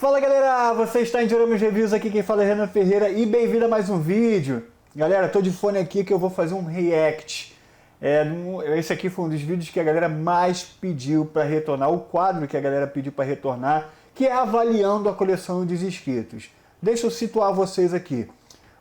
Fala galera, você está em Dioramas Reviews, aqui quem fala é Renan Ferreira e bem-vindo a mais um vídeo. Galera, tô de fone aqui que eu vou fazer um react. Esse aqui foi um dos vídeos que a galera mais pediu para retornar, o quadro que a galera pediu para retornar, que é avaliando a coleção dos inscritos. Deixa eu situar vocês aqui.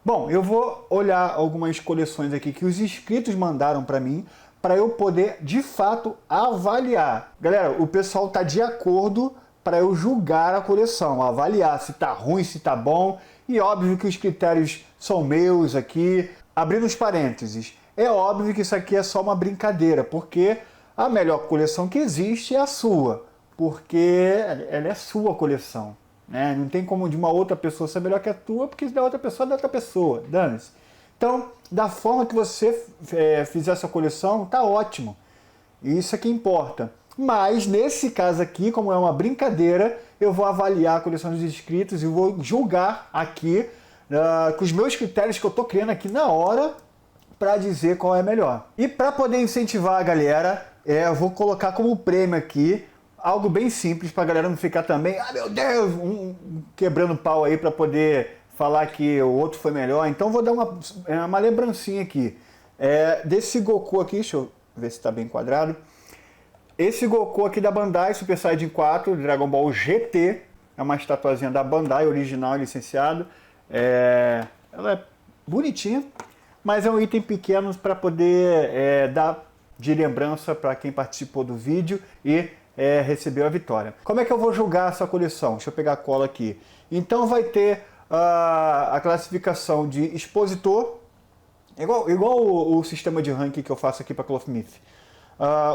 Bom, eu vou olhar algumas coleções aqui que os inscritos mandaram para mim, para eu poder de fato avaliar. Galera, o pessoal tá de acordo para eu julgar a coleção, avaliar se tá ruim, se tá bom, e óbvio que os critérios são meus aqui. Abrindo os parênteses, é óbvio que isso aqui é só uma brincadeira, porque a melhor coleção que existe é a sua, porque ela é sua coleção, né? Não tem como de uma outra pessoa ser melhor que a tua, porque da outra pessoa é da outra pessoa, dane-se. Então, da forma que você fizer a sua coleção, tá ótimo, isso é que importa. Mas, nesse caso aqui, como é uma brincadeira, eu vou avaliar a coleção dos inscritos e vou julgar aqui com os meus critérios que eu tô criando aqui na hora para dizer qual é melhor. E para poder incentivar a galera, eu vou colocar como prêmio aqui algo bem simples para a galera não ficar também, ah meu Deus, quebrando pau aí para poder falar que o outro foi melhor. Então vou dar uma lembrancinha aqui. Desse Goku aqui, deixa eu ver se está bem enquadrado. Esse Goku aqui da Bandai, Super Saiyajin 4, Dragon Ball GT, é uma estatuazinha da Bandai, original e licenciado. Ela é bonitinha, mas é um item pequeno para poder dar de lembrança para quem participou do vídeo e recebeu a vitória. Como é que eu vou julgar essa coleção? Deixa eu pegar a cola aqui. Então vai ter a classificação de expositor, igual o sistema de ranking que eu faço aqui para Clothmith.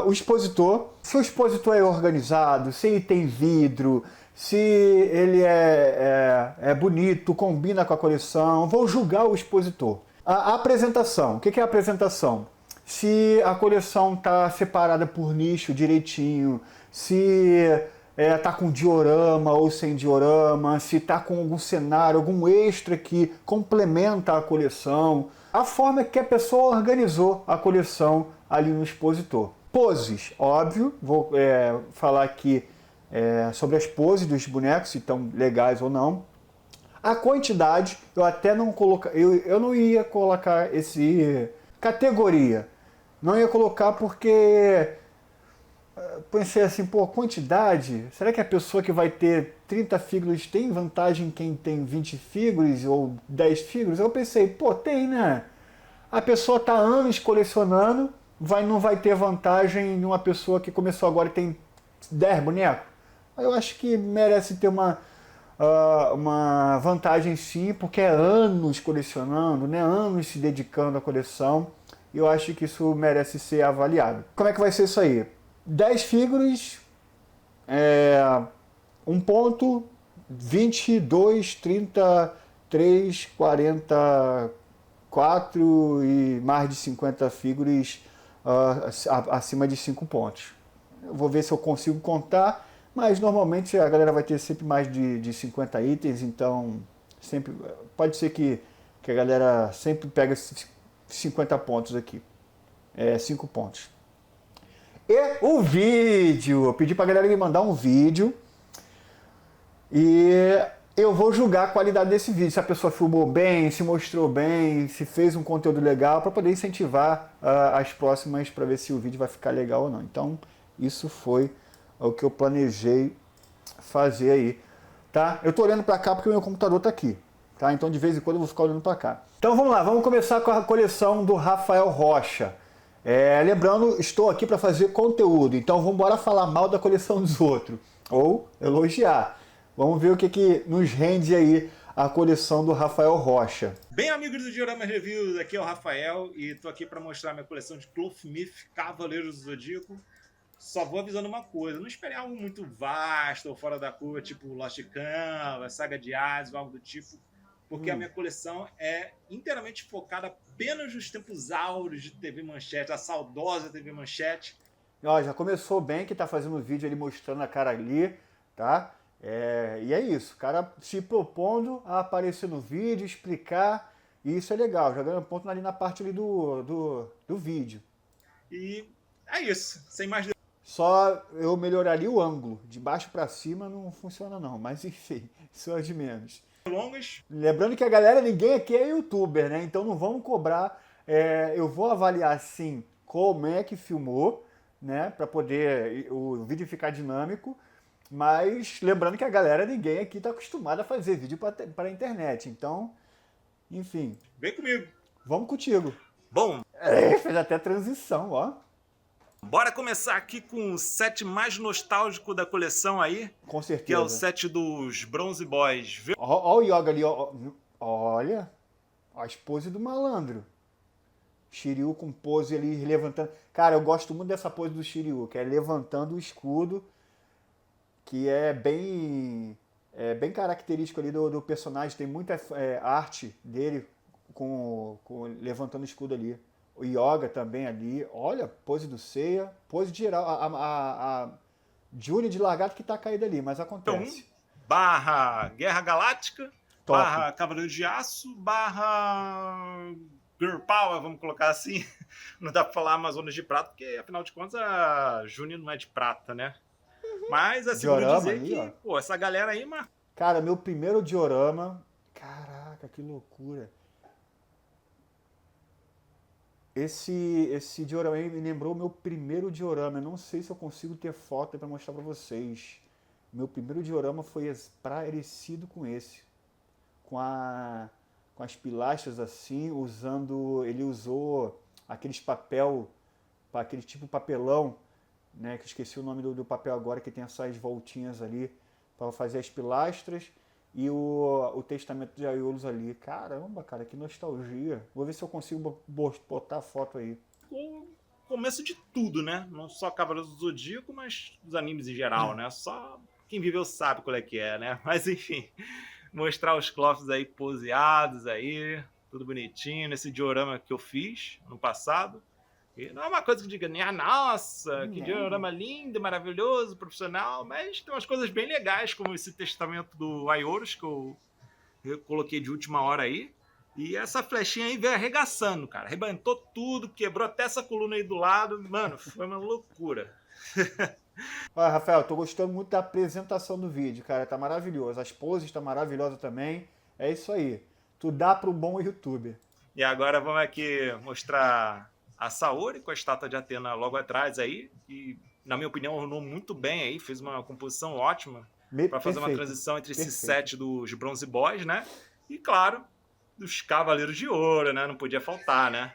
O expositor, se o expositor é organizado, se ele tem vidro, se ele é bonito, combina com a coleção, vou julgar o expositor. A apresentação, o que é a apresentação? Se a coleção está separada por nicho direitinho, se está com diorama ou sem diorama, se está com algum cenário, algum extra que complementa a coleção, a forma que a pessoa organizou a coleção ali no expositor. Poses, óbvio, vou falar aqui sobre as poses dos bonecos, se estão legais ou não. A quantidade, eu até não colocar, eu não ia colocar esse categoria, não ia colocar porque pensei assim, pô, quantidade, será que a pessoa que vai ter 30 figures tem vantagem quem tem 20 figures ou 10 figures? Eu pensei, pô, tem, né? A pessoa está há anos colecionando, não vai ter vantagem em uma pessoa que começou agora e tem 10 bonecos? Eu acho que merece ter uma vantagem sim, porque é anos colecionando, né? Anos se dedicando à coleção, e eu acho que isso merece ser avaliado. Como é que vai ser isso aí? 10 figures, 1 ponto, 22, 33, 44 e mais de 50 figures acima de 5 pontos. Eu vou ver se eu consigo contar, mas normalmente a galera vai ter sempre mais de 50 itens, então sempre, pode ser que a galera sempre pega 50 pontos aqui, 5 pontos. E o vídeo, eu pedi pra galera me mandar um vídeo e eu vou julgar a qualidade desse vídeo, se a pessoa filmou bem, se mostrou bem, se fez um conteúdo legal, para poder incentivar as próximas, para ver se o vídeo vai ficar legal ou não. Então isso foi o que eu planejei fazer aí, tá? Eu tô olhando para cá porque o meu computador tá aqui, tá? Então de vez em quando eu vou ficar olhando para cá. Então vamos lá, vamos começar com a coleção do Rafael Rocha. Lembrando, estou aqui para fazer conteúdo, então vamos embora falar mal da coleção dos outros, ou elogiar. Vamos ver o que nos rende aí a coleção do Rafael Rocha. Bem, amigos do Dioramas Reviews, aqui é o Rafael e estou aqui para mostrar minha coleção de Clothmith Cavaleiros do Zodíaco. Só vou avisando uma coisa, não espere algo muito vasto ou fora da curva, tipo Lost Canvas, Saga de Hades ou algo do tipo, porque a minha coleção é inteiramente focada apenas nos tempos áureos de TV Manchete, a saudosa TV Manchete. Ó, já começou bem que tá fazendo vídeo ali mostrando a cara ali, tá? E é isso, o cara se propondo a aparecer no vídeo, explicar, e isso é legal, já ganha um ponto ali na parte ali do vídeo. E é isso, sem mais delongas. Só eu melhoraria o ângulo. De baixo para cima não funciona não, mas enfim, isso é de menos. Longas. Lembrando que a galera, ninguém aqui é youtuber, né? Então não vamos cobrar. Eu vou avaliar sim como é que filmou, né? Para poder o vídeo ficar dinâmico. Mas lembrando que a galera, ninguém aqui está acostumado a fazer vídeo para a internet. Então, enfim. Vem comigo. Vamos contigo. Bom, Fez até transição, ó. bora começar aqui com o set mais nostálgico da coleção aí. Com certeza. Que é o set dos Bronze Boys. Ó o Yoga ali, ó. Olha, a pose do malandro. Shiryu com pose ali, levantando. Cara, eu gosto muito dessa pose do Shiryu, que é levantando o escudo, que é bem característico ali do personagem. Tem muita arte dele com levantando o escudo ali. O Yoga também ali. Olha, pose do Seiya, pose de geral. A Júnior de lagarto que tá caído ali, mas acontece. Barra Guerra Galáctica, Top. barra Cavaleiro de Aço, barra Girl Power, vamos colocar assim. Não dá pra falar Amazonas de Prata, porque afinal de contas a Júnior não é de prata, né? Mas assim, vou dizer ali, que, ó. pô, essa galera aí, mano. Cara, meu primeiro diorama. Caraca, que loucura. Esse diorama aí me lembrou o meu primeiro diorama. Eu não sei se eu consigo ter foto para mostrar para vocês. Meu primeiro diorama foi parecido com esse. Com as pilastras assim, ele usou aqueles papel, aquele tipo papelão, né, que eu esqueci o nome do papel agora, que tem essas voltinhas ali, para fazer as pilastras, e o testamento de Aiolos ali. Caramba, cara, que nostalgia. Vou ver se eu consigo botar a foto aí. O começo de tudo, né? Não só Cavaleiros do Zodíaco, mas dos animes em geral, né? Só quem viveu sabe qual é que é, né? Mas enfim, mostrar os cloths aí poseados aí, tudo bonitinho, nesse diorama que eu fiz no passado. E não é uma coisa que diga, nossa, que diorama lindo, maravilhoso, profissional, mas tem umas coisas bem legais, como esse testamento do Aioros, que eu coloquei de última hora aí. E essa flechinha aí veio arregaçando, cara. Arrebentou tudo, quebrou até essa coluna aí do lado. Mano, foi uma loucura. Olha, Rafael, tô gostando muito da apresentação do vídeo, cara. Tá maravilhoso. As poses estão maravilhosas também. É isso aí. Tu dá pro bom youtuber. E agora vamos aqui mostrar a Saori com a estátua de Atena logo atrás aí. E, na minha opinião, ornou muito bem aí. Fez uma composição ótima para fazer uma transição entre esse set dos Bronze Boys, né? E, claro, dos Cavaleiros de Ouro, né? Não podia faltar, né?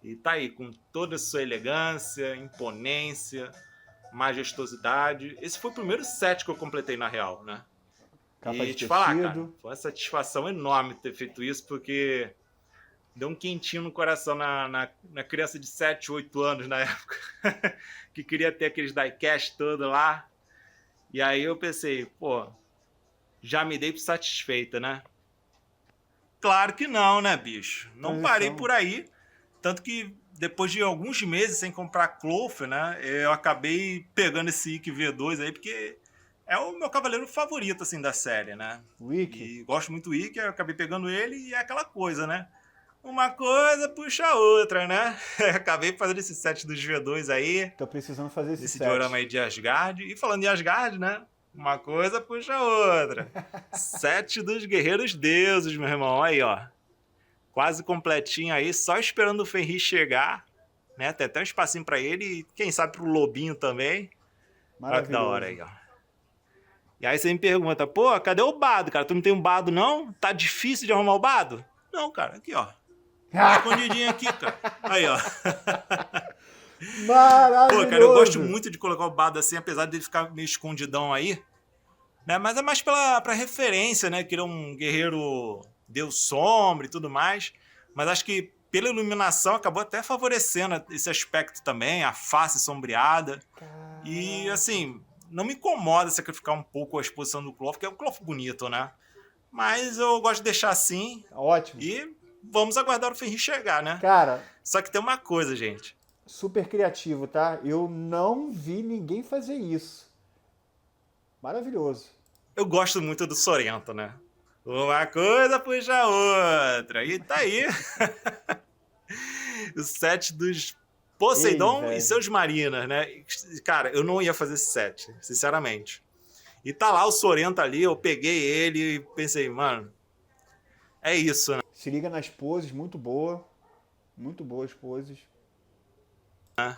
E tá aí, com toda a sua elegância, imponência, majestosidade. Esse foi o primeiro set que eu completei, na real, né? E te falar, cara, foi uma satisfação enorme ter feito isso, porque deu um quentinho no coração na criança de 7, 8 anos na época, que queria ter aqueles diecast todo lá. E aí eu pensei, pô, já me dei por satisfeita, né? Claro que não, né, bicho? Não parei por aí. Tanto que depois de alguns meses sem comprar Cloth, né, eu acabei pegando esse Ikki V2 aí, porque é o meu cavaleiro favorito, assim, da série, né? O Ikki? E gosto muito do Ikki, eu acabei pegando ele e é aquela coisa, né? Uma coisa puxa a outra, né? Acabei fazendo esse set dos V2 aí. Tô precisando fazer esse set. Diorama aí de Asgard. E falando em Asgard, né? Uma coisa puxa a outra. Set dos Guerreiros Deuses, meu irmão. Aí, ó. Quase completinho aí, só esperando o Fenrir chegar, né? Tem até um espacinho pra ele e quem sabe pro Lobinho também. Olha que da hora aí, ó. E aí você me pergunta, pô, cadê o Bado, cara? Tu não tem um Bado, não? Tá difícil de arrumar o Bado? Não, cara, aqui, ó. Escondidinho aqui, cara. Aí, ó. Maravilhoso! Pô, cara, eu gosto muito de colocar o Bado assim, apesar dele ficar meio escondidão aí, né? Mas é mais pra referência, né? Que ele é um guerreiro Deus sombra e tudo mais. Mas acho que pela iluminação acabou até favorecendo esse aspecto também, a face sombreada. Caraca. E assim, não me incomoda sacrificar um pouco a exposição do Cloth, que é um Cloth bonito, né? Mas eu gosto de deixar assim. Ótimo. E vamos aguardar o Fenrir chegar, né? Cara, só que tem uma coisa, gente. Super criativo, tá? Eu não vi ninguém fazer isso. Maravilhoso. Eu gosto muito do Sorrento, né? Uma coisa puxa a outra. E tá aí. O set dos Poseidon Ei, e seus marinas, né? Cara, eu não ia fazer esse set, sinceramente. E tá lá o Sorento ali, eu peguei ele e pensei, mano, é isso, né? Se liga nas poses, muito boa. Muito boas poses.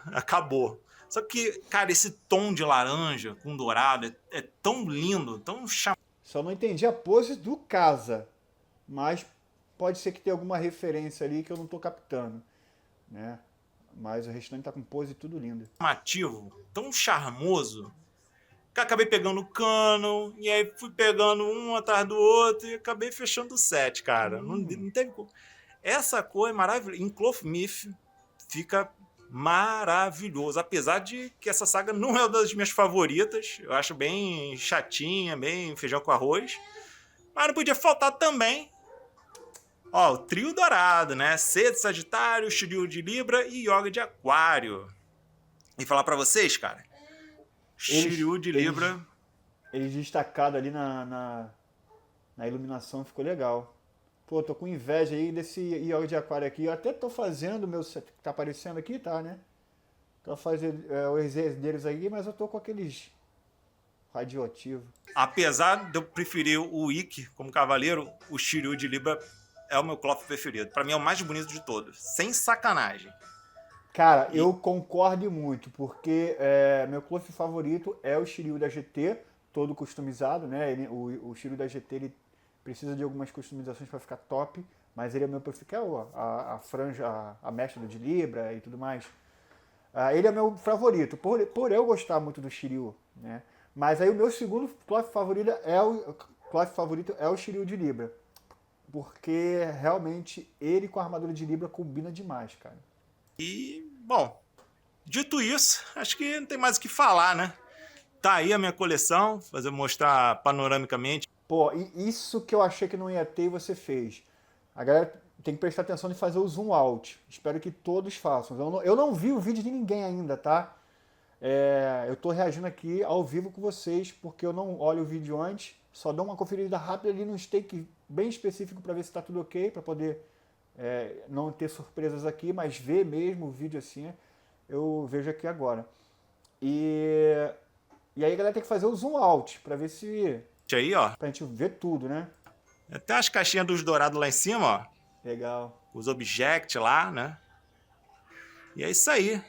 Acabou. Só que, cara, esse tom de laranja com dourado é tão lindo, tão chamado. Só não entendi a pose do casa, mas pode ser que tenha alguma referência ali que eu não tô captando, né? Mas o restante tá com pose tudo lindo. Chamativo, tão charmoso, que acabei pegando o cano, e aí fui pegando um atrás do outro e acabei fechando o set, cara. Não teve como. Essa cor é maravilhosa. Em Clothmith fica maravilhoso, apesar de que essa saga não é uma das minhas favoritas. Eu acho bem chatinha, bem feijão com arroz. Mas não podia faltar também, ó, o trio dourado, né? C de Sagitário, Shiryu de Libra e Yoga de Aquário. E falar pra vocês, cara, Shiryu de Libra... Eles destacados ali na iluminação, ficou legal. Pô, tô com inveja aí desse Yoga de Aquário aqui. Eu até tô fazendo o meu... Tá aparecendo aqui, tá, né? Tô fazendo os deles aí, mas eu tô com aqueles radioativos. Apesar de eu preferir o Ikki como cavaleiro, o Shiryu de Libra é o meu cloth preferido. Pra mim é o mais bonito de todos. Sem sacanagem. Cara, eu concordo muito, porque meu cloth favorito é o Shiryu da GT, todo customizado, né? O Shiryu da GT ele precisa de algumas customizações para ficar top, mas ele é o meu preferido, que é a franja, a mecha de Libra e tudo mais. Ele é meu favorito, por eu gostar muito do Shiryu, né? Mas aí o meu segundo cloth favorito é o Shiryu de Libra, porque realmente ele com a armadura de Libra combina demais, cara. E, bom, dito isso, acho que não tem mais o que falar, né? Tá aí a minha coleção, mostrar panoramicamente. Pô, e isso que eu achei que não ia ter e você fez. A galera tem que prestar atenção em fazer o zoom out. Espero que todos façam. Eu não vi o vídeo de ninguém ainda, tá? Eu tô reagindo aqui ao vivo com vocês, porque eu não olho o vídeo antes, só dou uma conferida rápida ali no stake bem específico para ver se tá tudo ok, para poder não ter surpresas aqui, mas ver mesmo o vídeo assim, eu vejo aqui agora. E aí a galera tem que fazer o zoom out, para ver se... Aí, ó. Pra gente ver tudo, né? Tem as caixinhas dos dourados lá em cima, ó. Legal. Os objects lá, né? E é isso aí.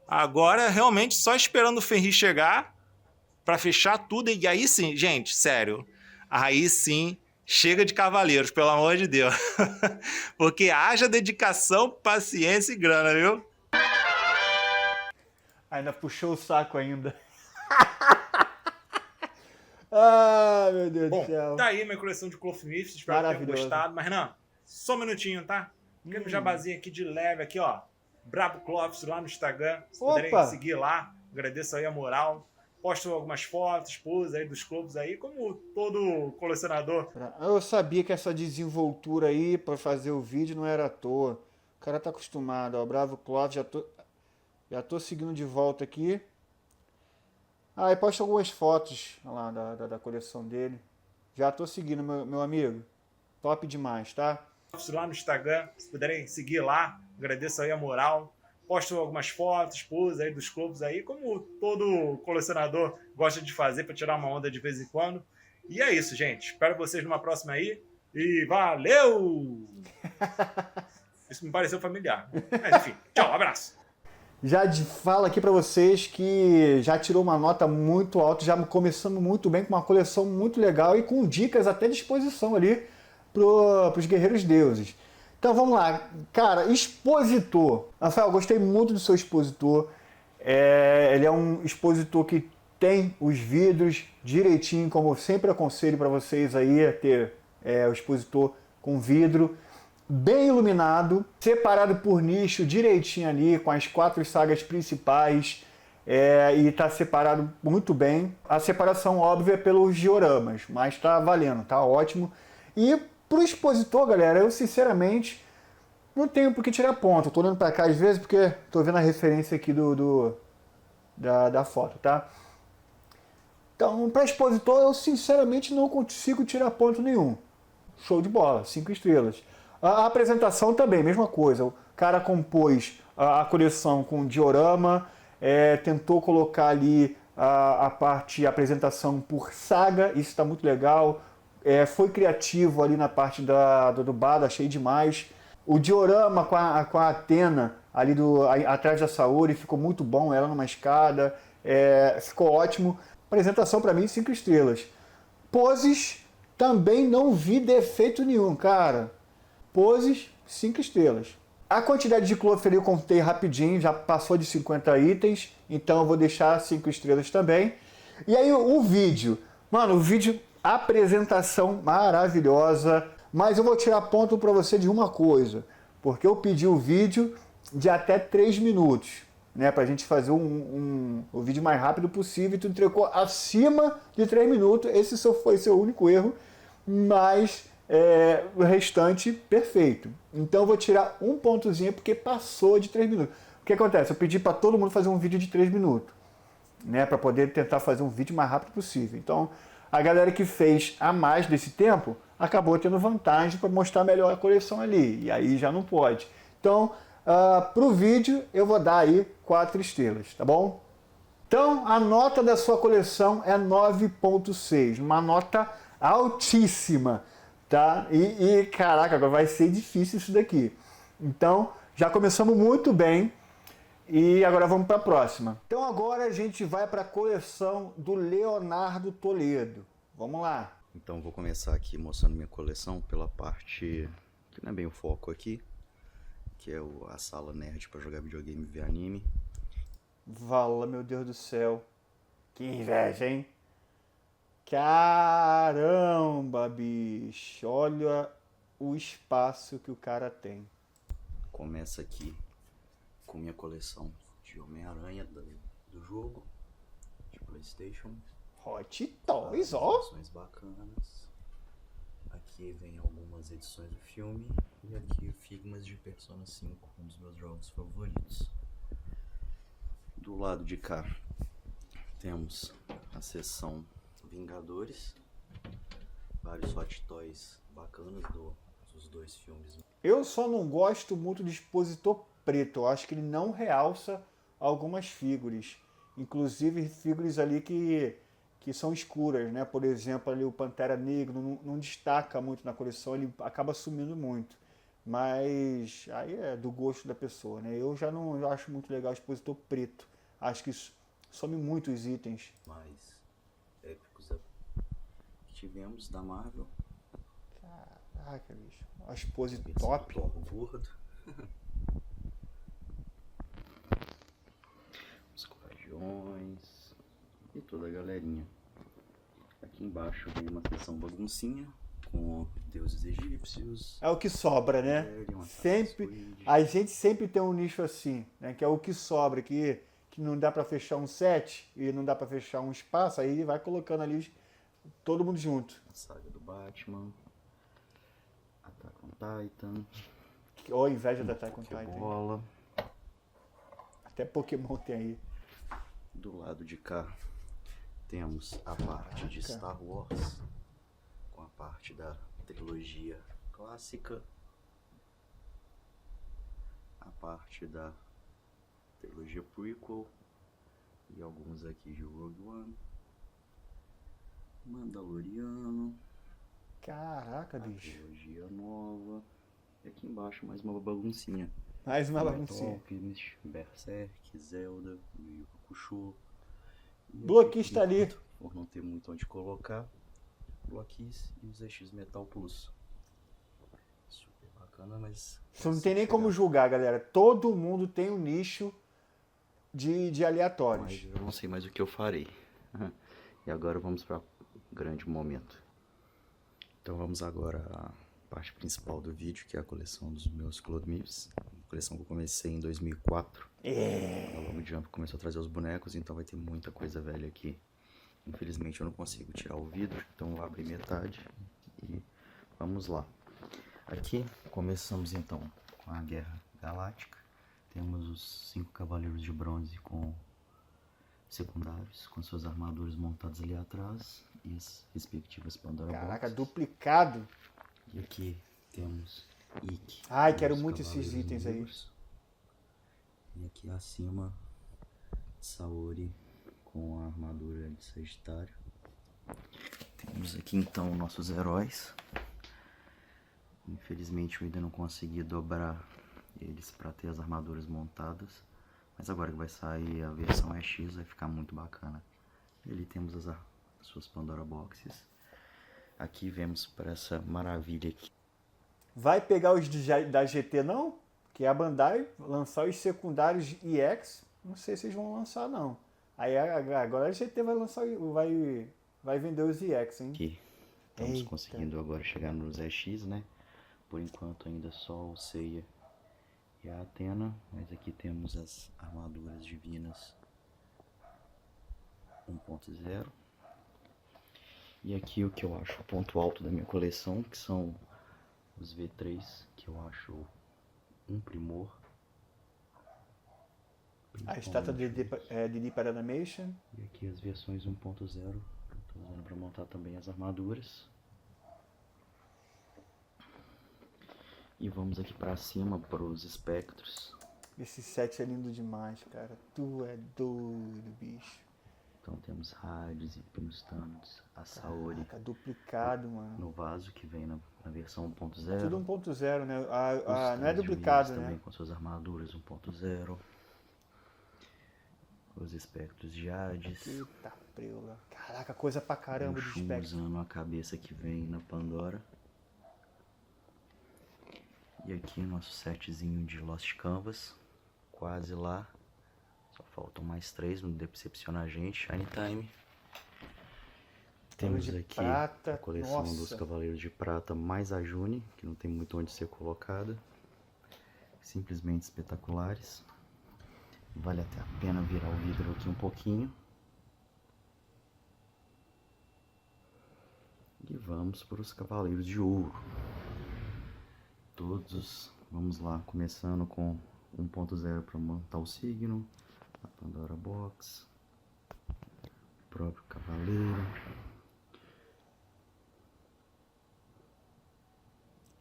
Agora, realmente, só esperando o Fenrir chegar pra fechar tudo. E aí sim, gente, sério. Aí sim, chega de cavaleiros, pelo amor de Deus. Porque haja dedicação, paciência e grana, viu? Ainda puxou o saco ainda. Ah, meu Deus do céu. Tá aí minha coleção de Clothmith, espero que tenham gostado. Mas não, só um minutinho, tá? Um jabazinho aqui de leve, aqui, ó. Brabo Cloths lá no Instagram. Se puderem seguir lá, agradeço aí a moral. Posto algumas fotos, poses aí dos clubes aí, como todo colecionador. Eu sabia que essa desenvoltura aí pra fazer o vídeo não era à toa. O cara tá acostumado, ó. Bravo Cloths, já tô seguindo de volta aqui. E posta algumas fotos lá da coleção dele. Já tô seguindo, meu amigo. Top demais, tá? Lá no Instagram, se puderem seguir lá, agradeço aí a moral. Posto algumas fotos, poses aí dos clubes aí, como todo colecionador gosta de fazer para tirar uma onda de vez em quando. E é isso, gente. Espero vocês numa próxima aí. E valeu! Isso me pareceu familiar. Mas enfim, tchau, abraço. Já falo aqui para vocês que já tirou uma nota muito alta, já começamos muito bem, com uma coleção muito legal e com dicas até de exposição ali para os guerreiros deuses. Então vamos lá, cara, expositor. Rafael, gostei muito do seu expositor. Ele é um expositor que tem os vidros direitinho, como eu sempre aconselho para vocês aí, a ter o expositor com vidro. Bem iluminado, separado por nicho direitinho ali, com as 4 sagas principais, e está separado muito bem. A separação óbvia é pelos dioramas, mas está valendo, tá ótimo. E pro expositor, galera, eu sinceramente não tenho por que tirar ponto. Estou olhando para cá às vezes porque estou vendo a referência aqui da foto, tá? Então, para expositor, eu sinceramente não consigo tirar ponto nenhum. Show de bola, 5 estrelas. A apresentação também, mesma coisa. O cara compôs a coleção com diorama, tentou colocar ali a parte, a apresentação por saga, isso está muito legal. Foi criativo ali na parte do bar, achei demais. O diorama com a Athena ali atrás da Saori ficou muito bom, ela numa escada, ficou ótimo. Apresentação para mim 5 estrelas. Poses, também não vi defeito nenhum, cara. Poses, 5 estrelas. A quantidade de cloth ali eu contei rapidinho, já passou de 50 itens, então eu vou deixar 5 estrelas também. E aí o vídeo, mano, o vídeo, apresentação maravilhosa, mas eu vou tirar ponto para você de uma coisa, porque eu pedi o vídeo de até 3 minutos, né, pra gente fazer o vídeo mais rápido possível, e tu entregou acima de 3 minutos, esse só foi seu único erro, mas o restante perfeito. Então eu vou tirar um pontozinho porque passou de 3 minutos. O que acontece? Eu pedi para todo mundo fazer um vídeo de 3 minutos, né, para poder tentar fazer um vídeo mais rápido possível. Então a galera que fez a mais desse tempo acabou tendo vantagem para mostrar melhor a coleção ali, e aí já não pode. Então, para o vídeo, eu vou dar aí 4 estrelas, tá bom? Então, a nota da sua coleção é 9.6, uma nota altíssima, tá? E caraca, agora vai ser difícil isso daqui. Então, já começamos muito bem e agora vamos para a próxima. Então agora a gente vai para a coleção do Leonardo Toledo. Vamos lá. Então vou começar aqui mostrando minha coleção pela parte que não é bem o foco aqui, que é a sala nerd para jogar videogame e ver anime. Vala, meu Deus do céu. Que inveja, hein? Caramba, bicho. Olha o espaço que o cara tem. Começa aqui com minha coleção de Homem-Aranha do jogo, de PlayStation. Hot Toys, ó. Edições bacanas. Aqui vem algumas edições do filme. E aqui Figmas de Persona 5, um dos meus jogos favoritos. Do lado de cá temos a seção Vingadores. Vários Hot Toys bacanas dos 2 filmes. Eu só não gosto muito do expositor preto. Eu acho que ele não realça algumas figuras. Inclusive figuras ali que são escuras, né? Por exemplo, ali o Pantera Negra não destaca muito na coleção, ele acaba sumindo muito. Mas aí é do gosto da pessoa, né? Eu já não acho muito legal o expositor preto. Acho que some muito os itens. Mais épicos que tivemos da Marvel. Caraca, bicho. A expose Esse top. Thor gordo. Os Guardiões e toda a galerinha. Aqui embaixo vem uma seção baguncinha com deuses egípcios. É o que sobra, né? A gente sempre tem um nicho assim, né? Que é o que sobra, que não dá pra fechar um set e não dá pra fechar um espaço, aí vai colocando ali todo mundo junto. A saga do Batman. Attack on Titan. Ó, inveja da Attack on Titan. Bola. Até Pokémon tem aí. Do lado de cá temos a parte de Star Wars, com a parte da trilogia clássica, a parte da trilogia prequel e alguns aqui de Rogue One, Mandaloriano, Caraca, a bicho. trilogia nova, e aqui embaixo mais uma baguncinha. Mais uma baguncinha. Alchemist, Berserk, Zelda, Yu Yu Hakusho. Bloquista ali. Por não ter muito onde colocar, Bloquis e os EX Metal Plus. Super bacana, mas... Isso não tem nem como julgar, galera. Todo mundo tem um nicho de aleatórios. Mas eu não sei mais o que eu farei. E agora vamos para o grande momento. Então vamos agora à parte principal do vídeo, que é a coleção dos meus Cloth Myths. Coleção que eu comecei em 2004. A Long Jump começou a trazer os bonecos, então vai ter muita coisa velha aqui. Infelizmente eu não consigo tirar o vidro, então eu abri metade e vamos lá. Aqui começamos então com a Guerra Galáctica. Temos os 5 Cavaleiros de Bronze com secundários, com suas armaduras montadas ali atrás e as respectivas Pandora Caraca, Boxes. duplicado. E aqui temos Ikki. Ai, quero os muito esses Cavaleiros itens aí. Negros. E aqui acima, Saori com a armadura de Sagitário. Temos aqui então nossos heróis. Infelizmente eu ainda não consegui dobrar eles para ter as armaduras montadas. Mas agora que vai sair a versão EX vai ficar muito bacana. E ali temos as suas Pandora Boxes. Aqui vemos para essa maravilha aqui. Vai pegar os da GT não? Que é a Bandai lançar os secundários EX. Não sei se eles vão lançar não. Aí agora a GT vai lançar, vai vender os EX, hein? Aqui estamos Eita. conseguindo agora chegar nos EX, né? Por enquanto ainda só o Seiya e a Athena. Mas aqui temos as armaduras divinas 1.0. E aqui o que eu acho o ponto alto da minha coleção, que são os V3, que eu acho um primor. A estátua de Didi Paranimation. E aqui as versões 1.0, estou usando para montar também as armaduras. E vamos aqui para cima para os espectros. Esse set é lindo demais, cara. Tu é doido, bicho. Então temos Hades e Pinstantes, a Saori. Caraca, duplicado, mano. No vaso que vem na versão 1.0. Tudo 1.0, né? Não é Os duplicado, também né? com suas armaduras 1.0. Os espectros de Hades. Eita preula. Caraca, coisa pra caramba O de Shun espectro. usando a cabeça que vem na Pandora. E aqui nosso setzinho de Lost Canvas. Quase lá. Só faltam mais 3, não decepciona a gente. Shine Time. Temos de aqui prata, a coleção nossa. dos Cavaleiros de Prata mais a June, que não tem muito onde ser colocada. Simplesmente espetaculares. Vale até a pena virar o vidro aqui um pouquinho. E vamos para os Cavaleiros de Ouro. Todos, vamos lá, começando com 1.0 para montar o signo, a Pandora Box, o próprio Cavaleiro.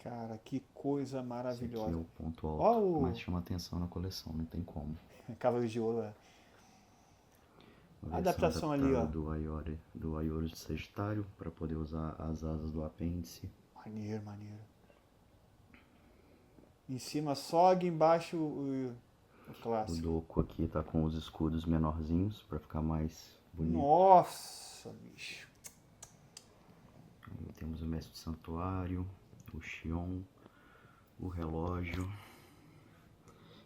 Cara, que coisa Esse aqui maravilhosa. é o ponto alto Ó, que mais chama atenção na coleção, não tem como. Cavaleiro de Ouro, é. A Adaptação ali, ó. Do Aioro de Sagitário, para poder usar as asas do apêndice. Maneiro, maneiro. Em cima Sog, embaixo o O clássico. Doku aqui tá com os escudos menorzinhos, para ficar mais bonito. Nossa, bicho. Aí temos o Mestre do Santuário, o Xion, o relógio.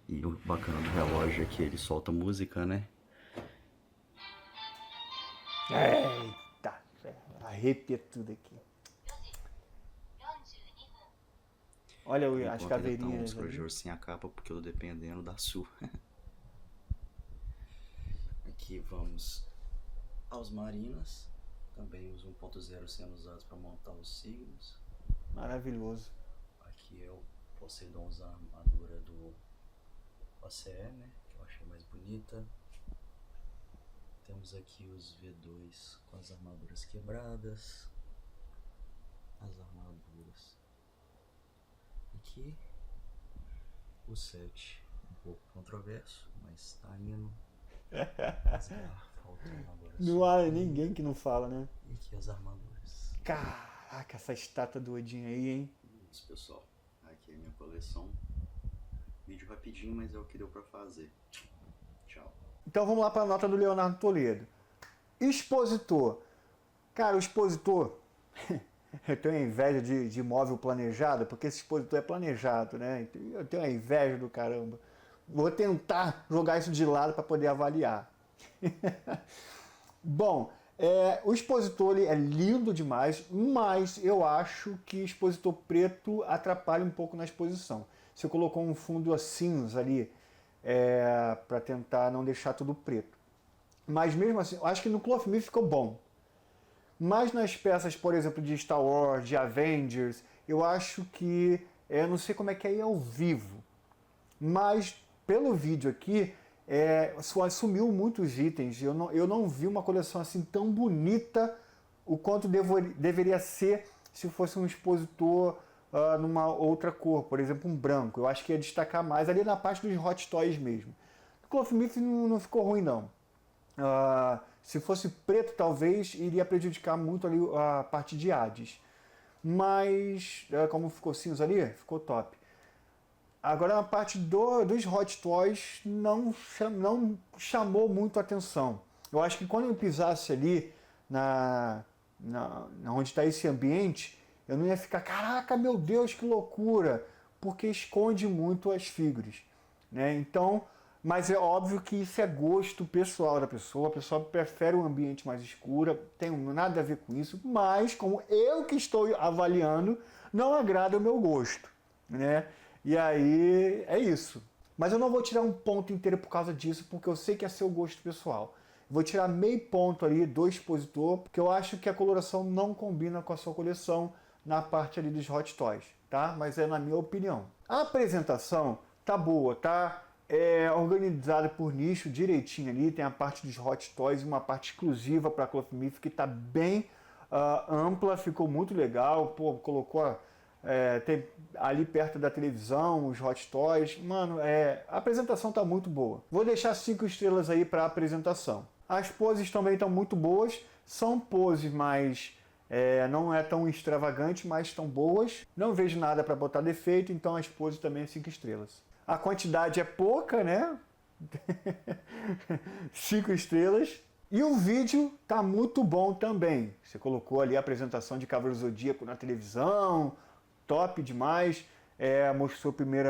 E o bacana do relógio é que ele solta música, né? Eita, arrepia tudo aqui. Olha as Enquanto ele tá um caveirinhas ali. Scrooge sem a capa, porque eu tô dependendo da sua. Aqui vamos aos Marinas. Também os 1.0 sendo usados para montar os signos. Maravilhoso. Aqui é o Poseidon usando a armadura do OCE, né? Que eu achei mais bonita. Temos aqui os V2 com as armaduras quebradas. As armaduras. Aqui o 7 um pouco controverso, mas tá indo. Faltando agora Não só. há ninguém que não fala, né? E aqui as armaduras. Caraca, essa estátua do Odin aí, hein? Isso, pessoal. Aqui é a minha coleção. Vídeo rapidinho, mas é o que deu pra fazer. Tchau. Então vamos lá para a nota do Leonardo Toledo. Expositor. Cara, o expositor... Eu tenho inveja de móvel planejado, porque esse expositor é planejado, né? Eu tenho a inveja do caramba. Vou tentar jogar isso de lado para poder avaliar. Bom, o expositor é lindo demais, mas eu acho que o expositor preto atrapalha um pouco na exposição. Você colocou um fundo cinza ali para tentar não deixar tudo preto. Mas mesmo assim, eu acho que no Cloth Myth ficou bom. Mas nas peças, por exemplo, de Star Wars, de Avengers, eu acho que... Eu não sei como é que é aí ao vivo. Mas pelo vídeo aqui, sumiu muitos itens. Eu não vi uma coleção assim tão bonita o quanto deveria ser se fosse um expositor numa outra cor. Por exemplo, um branco. Eu acho que ia destacar mais ali na parte dos Hot Toys mesmo. Cloth Myth não ficou ruim, não. Se fosse preto, talvez iria prejudicar muito ali a parte de Hades. Mas, como ficou cinza ali, ficou top. Agora, a parte dos Hot Toys não chamou muito a atenção. Eu acho que quando eu pisasse ali onde está esse ambiente, eu não ia ficar, caraca, meu Deus, que loucura, porque esconde muito as figuras, né? Então, mas é óbvio que isso é gosto pessoal da pessoa, a pessoa prefere um ambiente mais escuro, tem nada a ver com isso, mas como eu que estou avaliando, não agrada o meu gosto, né? E aí é isso. Mas eu não vou tirar um ponto inteiro por causa disso, porque eu sei que é seu gosto pessoal. Vou tirar meio ponto ali do expositor, porque eu acho que a coloração não combina com a sua coleção na parte ali dos Hot Toys, tá? Mas é na minha opinião. A apresentação tá boa, tá? Organizada por nicho direitinho ali, tem a parte dos Hot Toys e uma parte exclusiva para Cloth Myth que tá bem ampla, ficou muito legal, pô, colocou tem ali perto da televisão, os Hot Toys. Mano, a apresentação tá muito boa. Vou deixar 5 estrelas aí para a apresentação. As poses também estão muito boas. São poses mais... não é tão extravagante, mas estão boas. Não vejo nada para botar defeito, então as poses também é 5 estrelas. A quantidade é pouca, né? 5 estrelas. E o vídeo tá muito bom também. Você colocou ali a apresentação de Cavaleiro Zodíaco na televisão... Top demais, mostrou primeiro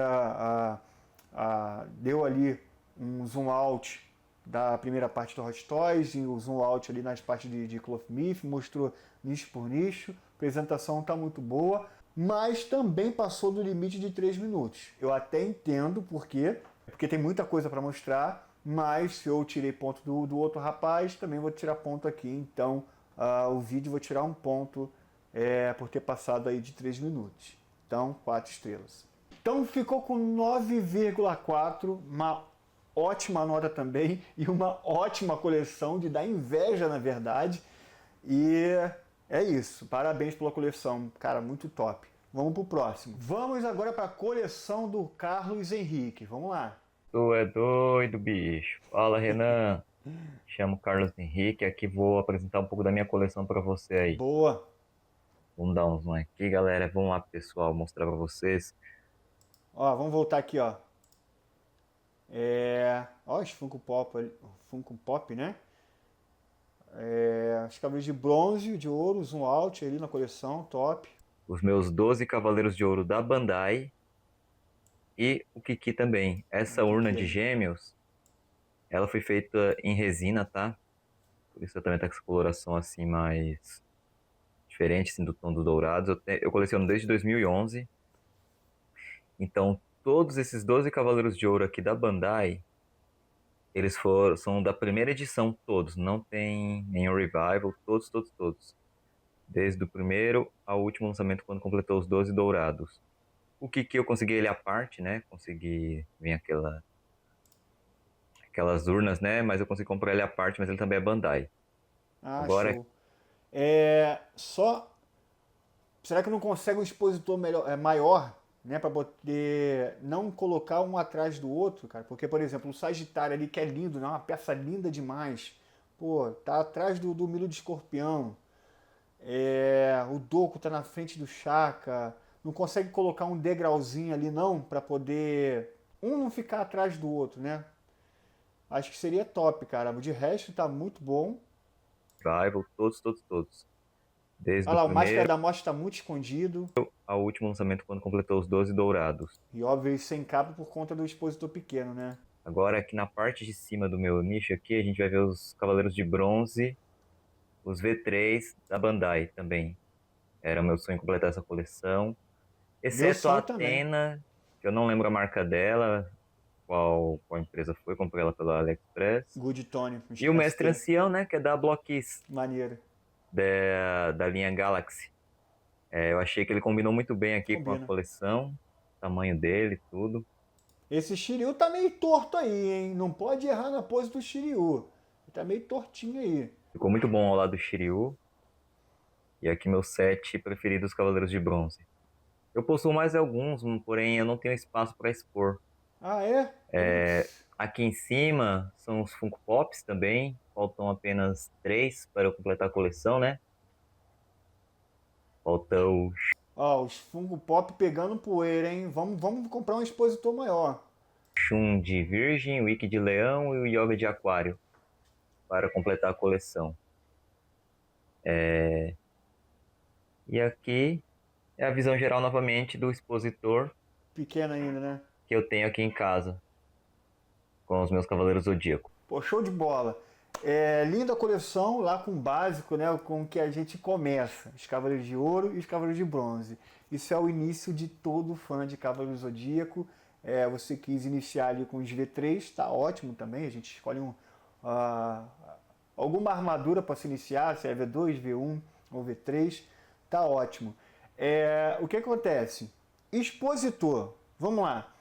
deu ali um zoom out da primeira parte do Hot Toys e o zoom out ali nas partes de Cloth Myth, mostrou nicho por nicho, a apresentação está muito boa, mas também passou do limite de 3 minutos. Eu até entendo porque tem muita coisa para mostrar, mas se eu tirei ponto do outro rapaz, também vou tirar ponto aqui, então o vídeo vou tirar um ponto por ter passado aí de 3 minutos. Então, 4 estrelas. Então ficou com 9,4, uma ótima nota também e uma ótima coleção de dar inveja, na verdade. E é isso. Parabéns pela coleção, cara, muito top. Vamos pro próximo. Vamos agora para a coleção do Carlos Henrique. Vamos lá. Tu é doido, bicho. Fala, Renan. Chamo Carlos Henrique. Aqui vou apresentar um pouco da minha coleção para você aí. Boa. Vamos dar um zoom aqui, galera. Vamos lá, pessoal, mostrar para vocês. Ó, vamos voltar aqui, ó. Ó, os Funko Pop, né? Os cabelos de bronze, de ouro, zoom out ali na coleção, top. Os meus 12 Cavaleiros de Ouro da Bandai. E o Kiki também. Essa urna de gêmeos, ela foi feita em resina, tá? Por isso também tá com essa coloração assim mais diferente, assim, do tom do dourado. Eu coleciono desde 2011. Então, todos esses 12 Cavaleiros de Ouro aqui da Bandai, eles são da primeira edição, todos. Não tem nenhum revival, todos. Desde o primeiro ao último lançamento, quando completou os 12 dourados. O Kiki eu consegui ele à parte, né? Consegui vir aquelas urnas, né? Mas eu consegui comprar ele à parte, mas ele também é Bandai. Agora, show. Será que não consegue um expositor maior, né, para poder não colocar um atrás do outro, cara? Porque, por exemplo, o Sagitário ali, que é lindo, né? Uma peça linda demais. Pô, tá atrás do Milo de Escorpião. O Doku tá na frente do Shaka. Não consegue colocar um degrauzinho ali, não, para poder um não ficar atrás do outro, né? Acho que seria top, cara. De resto, tá muito bom. Revival, todos. Desde Olha lá, o o primeiro Máscara da Morte tá muito escondido. ao último lançamento, quando completou os 12 dourados. E óbvio, sem capa por conta do expositor pequeno, né? Agora, aqui na parte de cima do meu nicho aqui, a gente vai ver os Cavaleiros de Bronze, os V3 da Bandai também. Era meu sonho completar essa coleção. Exceto a Athena, que eu não lembro a marca dela, qual empresa foi, comprei ela pela AliExpress. Good Tony. E o Mestre Ancião, né, que é da Blockis. Maneiro. Da linha Galaxy. Eu achei que ele combinou muito bem aqui com a coleção, tamanho dele, tudo. Esse Shiryu tá meio torto aí, hein? Não pode errar na pose do Shiryu. Ele tá meio tortinho aí. Ficou muito bom ao lado do Shiryu. E aqui meus 7 preferidos Cavaleiros de Bronze. Eu possuo mais alguns, porém eu não tenho espaço para expor. Ah, é? Aqui em cima são os Funko Pops também. Faltam apenas 3 para eu completar a coleção, né? Falta o Ó, os Funko Pop pegando poeira, hein? Vamos comprar um expositor maior. Shun de Virgem, o Ikki de Leão e o Yoga de Aquário para completar a coleção. E aqui é a visão geral novamente do expositor Pequeno ainda, né? que eu tenho aqui em casa com os meus Cavaleiros Zodíaco. Pô, show de bola. É, linda coleção, lá com o básico, né? Com que a gente começa. Os Cavaleiros de Ouro e os Cavaleiros de Bronze. Isso é o início de todo fã de Cavaleiro Zodíaco. É, você quis iniciar ali com os V3, tá ótimo também. A gente escolhe alguma armadura para se iniciar, se é V2, V1 ou V3, tá ótimo. É, o que acontece? Expositor, vamos lá.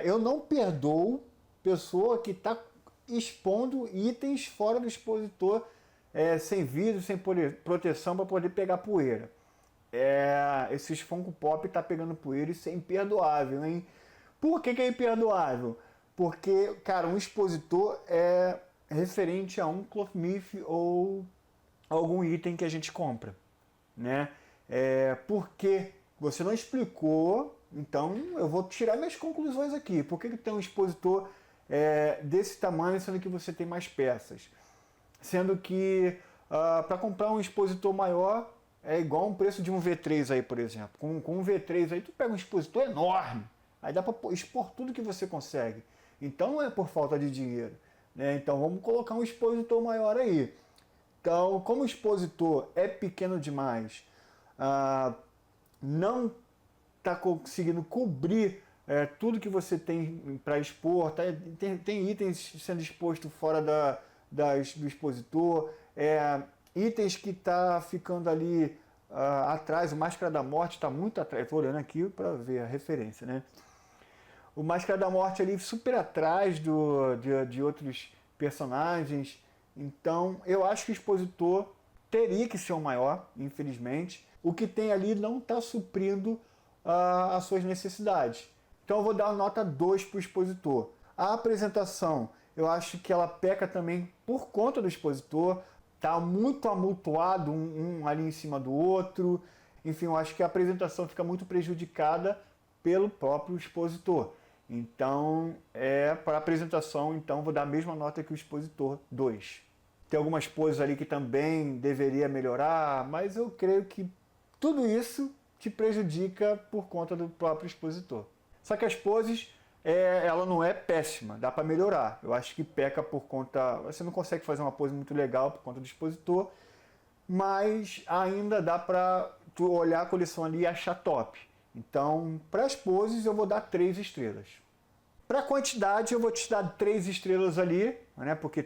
Eu não perdoo pessoa que está expondo itens fora do expositor, sem vidro, sem proteção para poder pegar poeira. Esses Funko Pop tá pegando poeira, isso é imperdoável, hein? Por que é imperdoável? Porque, cara, um expositor é referente a um cloth myth ou algum item que a gente compra, né? Porque você não explicou, então eu vou tirar minhas conclusões aqui. Por que tem um expositor desse tamanho, sendo que você tem mais peças? Sendo que para comprar um expositor maior é igual um preço de um V3 aí, por exemplo. Com um V3 aí tu pega um expositor enorme, aí dá para expor tudo que você consegue. Então não é por falta de dinheiro, né? Então vamos colocar um expositor maior aí. Então, como o expositor é pequeno demais, não está conseguindo cobrir tudo que você tem para expor, tem itens sendo exposto fora do expositor, itens que está ficando ali atrás, o Máscara da Morte está muito atrás, estou olhando aqui para ver a referência, né? O Máscara da Morte ali super atrás de outros personagens. Então, eu acho que o expositor teria que ser o maior, infelizmente. O que tem ali não está suprindo as suas necessidades. Então, eu vou dar nota 2 para o expositor. A apresentação, eu acho que ela peca também por conta do expositor. Está muito amultuado um ali em cima do outro. Enfim, eu acho que a apresentação fica muito prejudicada pelo próprio expositor. Então, para a apresentação, então, vou dar a mesma nota que o expositor, 2. Tem algumas poses ali que também deveria melhorar, mas eu creio que tudo isso te prejudica por conta do próprio expositor. Só que as poses, ela não é péssima, dá para melhorar. Eu acho que peca por conta... Você não consegue fazer uma pose muito legal por conta do expositor, mas ainda dá para tu olhar a coleção ali e achar top. Então, para as poses eu vou dar 3 estrelas. Para a quantidade eu vou te dar 3 estrelas ali, né? Porque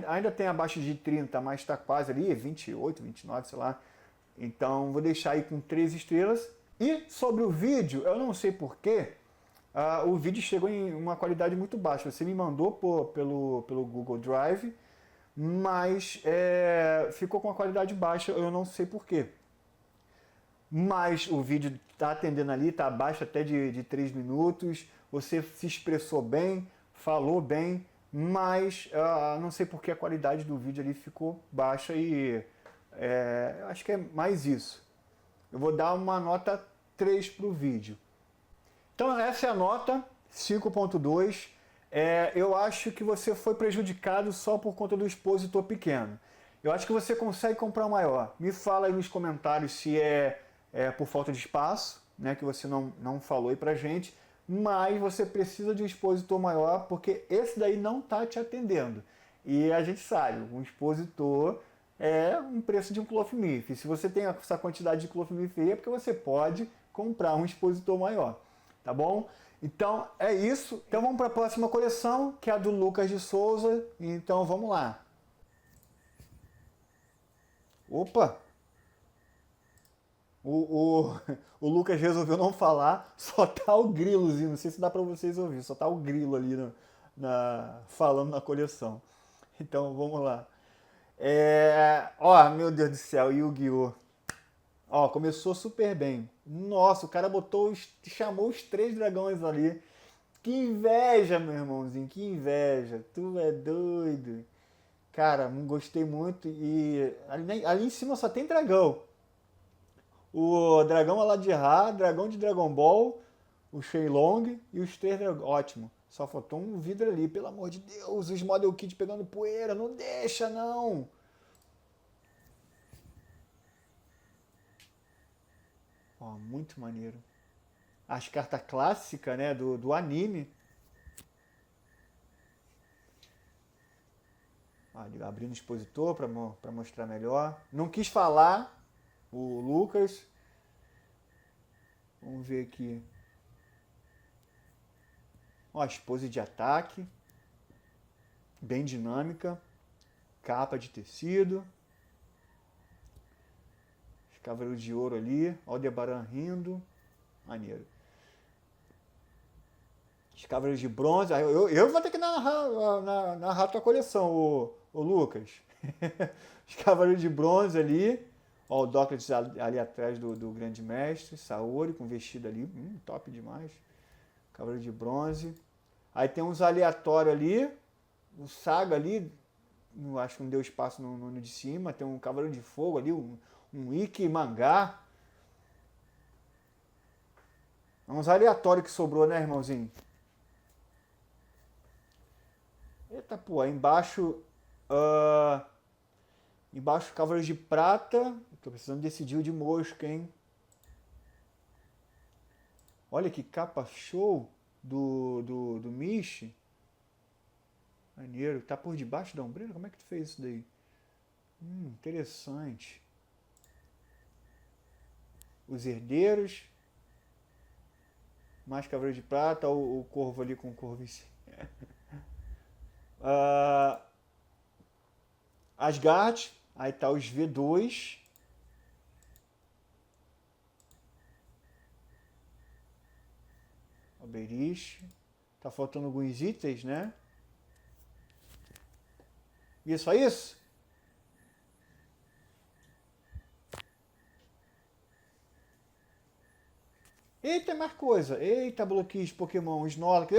ainda tem abaixo de 30, mas está quase ali, 28, 29, sei lá. Então vou deixar aí com 3 estrelas. E sobre o vídeo, eu não sei porquê, o vídeo chegou em uma qualidade muito baixa. Você me mandou pelo Google Drive, mas ficou com uma qualidade baixa, eu não sei porquê. Mas o vídeo está atendendo ali, está abaixo até de 3 minutos, você se expressou bem, falou bem, mas não sei porque a qualidade do vídeo ali ficou baixa e acho que é mais isso. Eu vou dar uma nota 3 para o vídeo. Então essa é a nota, 5.2. Eu acho que você foi prejudicado só por conta do expositor pequeno. Eu acho que você consegue comprar um maior. Me fala aí nos comentários se por falta de espaço, né, que você não falou aí pra gente, mas você precisa de um expositor maior, porque esse daí não está te atendendo. E a gente sabe, um expositor é um preço de um cloth myth. Se você tem essa quantidade de cloth myth aí, é porque você pode comprar um expositor maior, tá bom? Então é isso. Então vamos para a próxima coleção, que é a do Lucas de Souza. Então vamos lá. Opa! O Lucas resolveu não falar, só tá o grilozinho, não sei se dá para vocês ouvir, só tá o grilo ali falando na coleção. Então vamos lá. Meu Deus do céu, Yu-Gi-Oh! Começou super bem. Nossa, o cara chamou os 3 dragões ali. Que inveja, meu irmãozinho, que inveja. Tu é doido. Cara, não gostei muito. E ali em cima só tem dragão. O dragão lá de Ra, dragão de Dragon Ball, o Shenlong e os três dragões. Ótimo. Só faltou um vidro ali, pelo amor de Deus. Os Model Kit pegando poeira. Não deixa, não. Ó, muito maneiro. As cartas clássicas, né, do anime. Ali, abrindo o expositor para mostrar melhor. Não quis falar o Lucas. Vamos ver aqui. Ó, expose de ataque. Bem dinâmica. Capa de tecido. Os cavaleiros de ouro ali. Ó, o Aldebaran rindo. Maneiro. Os cavaleiros de bronze. Eu vou ter que narrar a tua coleção, ô Lucas. Os cavaleiros de bronze ali. Ó, o Doclet ali atrás do grande mestre. Saori com vestido ali. Top demais. Cavaleiro de bronze. Aí tem uns aleatórios ali. O Saga ali. Acho que não deu espaço no de cima. Tem um cavaleiro de fogo ali. Um Ikki mangá. Uns aleatórios que sobrou, né, irmãozinho? Eita, pô, aí embaixo. Embaixo, Cavaleiros de Prata. Tô precisando decidir o de mosca, hein? Olha que capa show do Mishi. Maneiro. Tá por debaixo da ombreira? Como é que tu fez isso daí? Interessante. Os herdeiros. Mais Cavaleiro de Prata. O corvo ali com o corvo em cima. Asgard, aí tá os V2. Oberish. Tá faltando alguns itens, né? E é só isso? Eita, mais coisa. Eita, bloqueios, Pokémon, Snorlax.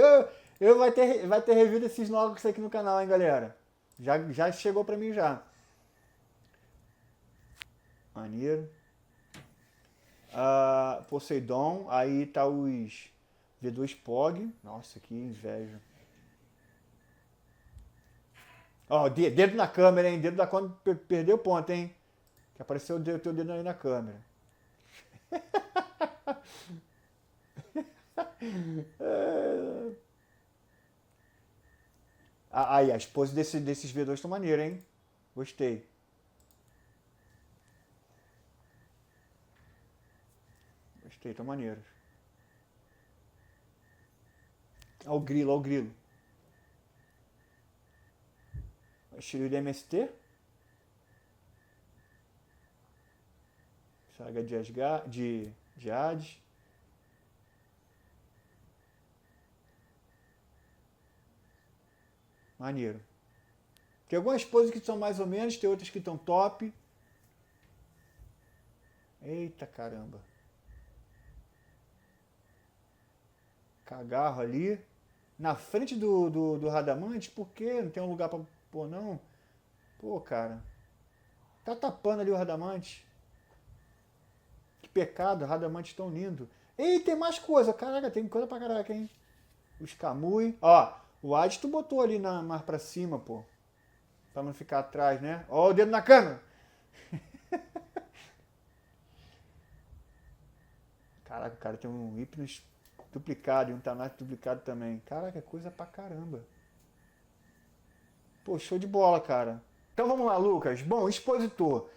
Vai ter review desses Snorlax aqui no canal, hein, galera? Já chegou pra mim já. Maneiro. Poseidon. Aí tá os V2 Pog. Nossa, que inveja. Ó, dedo na câmera, hein? Dedo da câmera. Perdeu o ponto, hein? Que apareceu o teu dedo aí na câmera. Aí, as poses desses V2 estão maneiras, hein? Gostei. Gostei, estão maneiros. Olha o grilo, olha o grilo. Estilo de MST. Saga de Asgard, de Hades. Maneiro. Tem algumas poses que são mais ou menos, tem outras que estão top. Eita caramba. Cagarro ali. Na frente do Radamante, por quê? Não tem um lugar pra pôr, não? Pô, cara. Tá tapando ali o Radamante. Que pecado, Radamante tão lindo. Ei, tem mais coisa. Caraca, tem coisa pra caraca, hein? Os Kamui. Ó, o Hades tu botou ali mais pra cima, pô. Pra não ficar atrás, né? Ó o dedo na câmera. Caraca, o cara tem um Hypnos duplicado e um Tanat duplicado também. Caraca, coisa pra caramba. Pô, show de bola, cara. Então vamos lá, Lucas. Bom, expositor.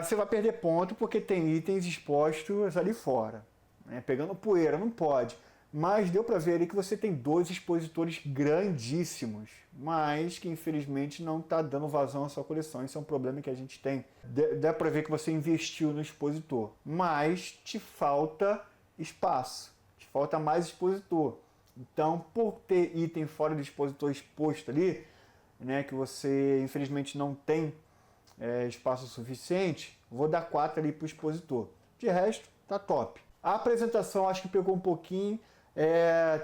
Você vai perder ponto porque tem itens expostos ali fora. Né? Pegando poeira, não pode. Mas deu pra ver ali que você tem dois expositores grandíssimos. Mas que infelizmente não tá dando vazão à sua coleção. Isso é um problema que a gente tem. Dá pra ver que você investiu no expositor. Mas te falta espaço. Te falta mais expositor. Então, por ter item fora do expositor exposto ali, né, que você infelizmente não tem espaço suficiente, vou dar 4 ali pro expositor. De resto, tá top. A apresentação acho que pegou um pouquinho.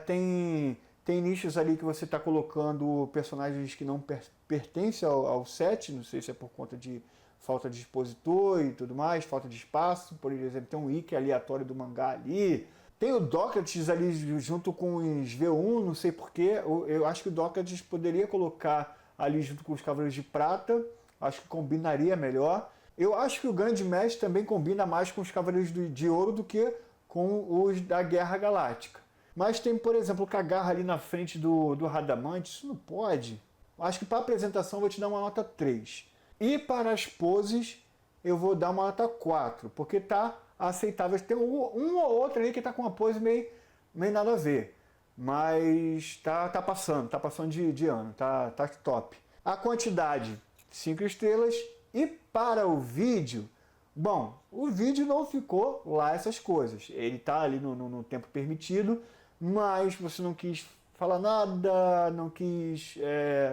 Tem nichos ali que você está colocando personagens que não pertencem ao set, não sei se é por conta de falta de expositor e tudo mais, falta de espaço. Por exemplo, tem um wiki aleatório do mangá ali. Tem o Dócrates ali junto com os V1, não sei porquê. Eu acho que o Dócrates poderia colocar ali junto com os Cavaleiros de Prata. Acho que combinaria melhor. Eu acho que o Grande Mestre também combina mais com os Cavaleiros de Ouro do que com os da Guerra Galáctica. Mas tem, por exemplo, o Cagarra ali na frente do Radamante. Isso não pode. Acho que para a apresentação eu vou te dar uma nota 3. E para as poses eu vou dar uma nota 4, porque tá aceitável. Tem um ou outro ali que tá com uma pose meio nada a ver. Mas tá passando de ano, tá top. A quantidade, 5 estrelas. E para o vídeo, bom, o vídeo não ficou lá essas coisas. Ele tá ali no tempo permitido, mas você não quis falar nada, não quis...